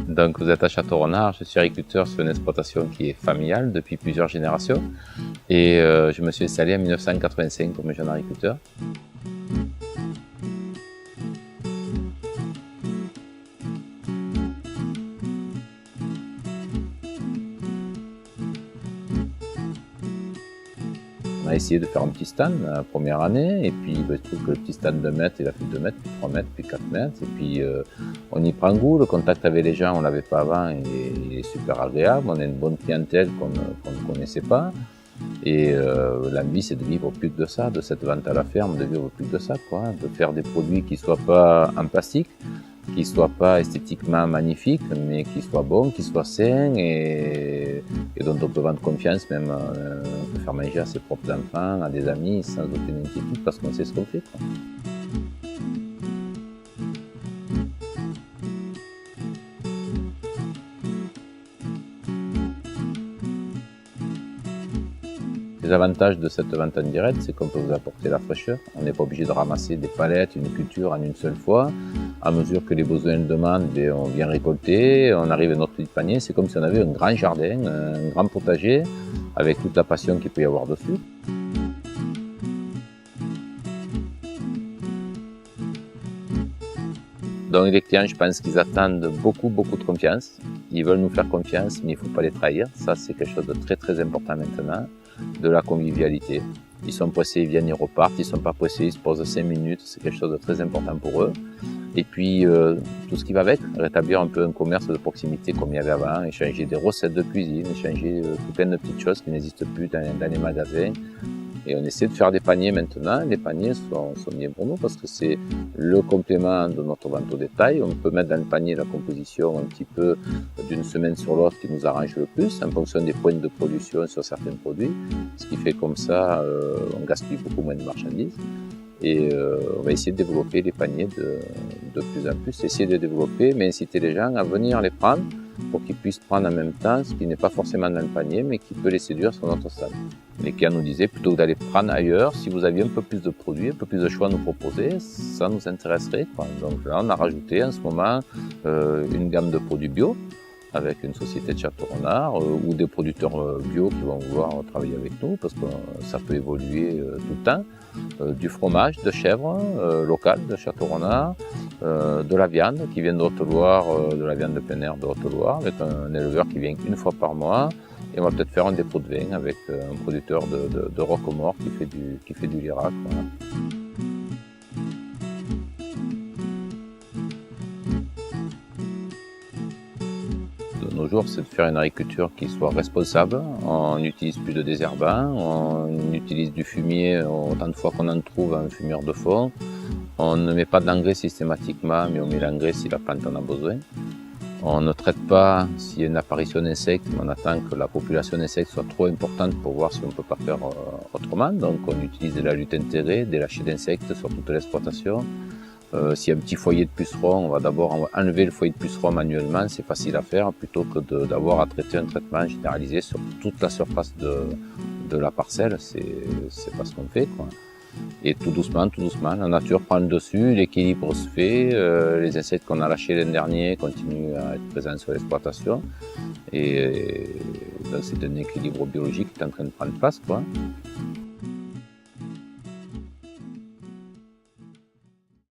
Donc vous êtes à Château-Renard, je suis agriculteur sur une exploitation qui est familiale depuis plusieurs générations et je me suis installé en 1985 comme jeune agriculteur. On a essayé de faire un petit stand la première année et puis je trouve que le petit stand de 2 mètres, il a fait 2 mètres, puis 3 mètres, puis 4 mètres et puis on y prend goût, le contact avec les gens on l'avait pas avant, il est super agréable, on a une bonne clientèle qu'on ne connaissait pas et l'envie c'est de vivre plus que de ça, de cette vente à la ferme, de vivre plus que de ça quoi, de faire des produits qui soient pas en plastique, qui soient pas esthétiquement magnifiques, mais qui soient bons, qui soient sains et dont on peut vendre confiance, même on peut faire manger à ses propres enfants, à des amis, sans aucune inquiétude, parce qu'on sait ce qu'on fait, quoi. Les avantages de cette vente en direct, c'est qu'on peut vous apporter la fraîcheur. On n'est pas obligé de ramasser des palettes, une culture en une seule fois. À mesure que les besoins le demandent, on vient récolter, on arrive à notre petit panier. C'est comme si on avait un grand jardin, un grand potager, avec toute la passion qu'il peut y avoir dessus. Donc les clients, je pense qu'ils attendent beaucoup de confiance. Ils veulent nous faire confiance, mais il ne faut pas les trahir. Ça, c'est quelque chose de très important maintenant. De la convivialité. Ils sont pressés, ils viennent, ils repartent. Ils sont pas pressés, ils se posent 5 minutes. C'est quelque chose de très important pour eux. Et puis, tout ce qui va avec, rétablir un peu un commerce de proximité comme il y avait avant, échanger des recettes de cuisine, échanger tout plein de petites choses qui n'existent plus dans les magasins. Et on essaie de faire des paniers maintenant. Les paniers sont bien pour nous parce que c'est le complément de notre vente au détail. On peut mettre dans le panier la composition un petit peu d'une semaine sur l'autre qui nous arrange le plus en fonction des points de production sur certains produits. Ce qui fait comme ça, on gaspille beaucoup moins de marchandises. Et on va essayer de développer les paniers de plus en plus, essayer de développer, mais inciter les gens à venir les prendre pour qu'ils puissent prendre en même temps ce qui n'est pas forcément dans le panier, mais qui peut les séduire sur notre stand. Les clients nous disaient, plutôt que d'aller prendre ailleurs, si vous aviez un peu plus de produits, un peu plus de choix à nous proposer, ça nous intéresserait, quoi. Donc là, on a rajouté en ce moment une gamme de produits bio, avec une société de Château-Renard ou des producteurs bio qui vont vouloir travailler avec nous parce que ça peut évoluer tout le temps. Du fromage de chèvre local de Château-Renard, de la viande qui vient de Haute-Loire, de la viande de plein air de Haute-Loire avec un éleveur qui vient une fois par mois. Et on va peut-être faire un dépôt de vin avec un producteur de Rocquemort qui fait du Lirac. Voilà. De nos jours, c'est de faire une agriculture qui soit responsable. On n'utilise plus de désherbants, on utilise du fumier autant de fois qu'on en trouve un fumeur de fond. On ne met pas d'engrais systématiquement, mais on met l'engrais si la plante en a besoin. On ne traite pas s'il y a une apparition d'insectes, mais on attend que la population d'insectes soit trop importante pour voir si on ne peut pas faire autrement. Donc on utilise de la lutte intégrée, des lâchers d'insectes sur toute l'exploitation. S'il y a un petit foyer de pucerons, on va d'abord enlever le foyer de pucerons manuellement, c'est facile à faire, plutôt que d'avoir à traiter un traitement généralisé sur toute la surface de la parcelle, c'est pas ce qu'on fait, quoi. Et tout doucement, la nature prend le dessus, l'équilibre se fait, les insectes qu'on a lâchés l'an dernier continuent à être présents sur l'exploitation, et donc c'est un équilibre biologique qui est en train de prendre place, quoi.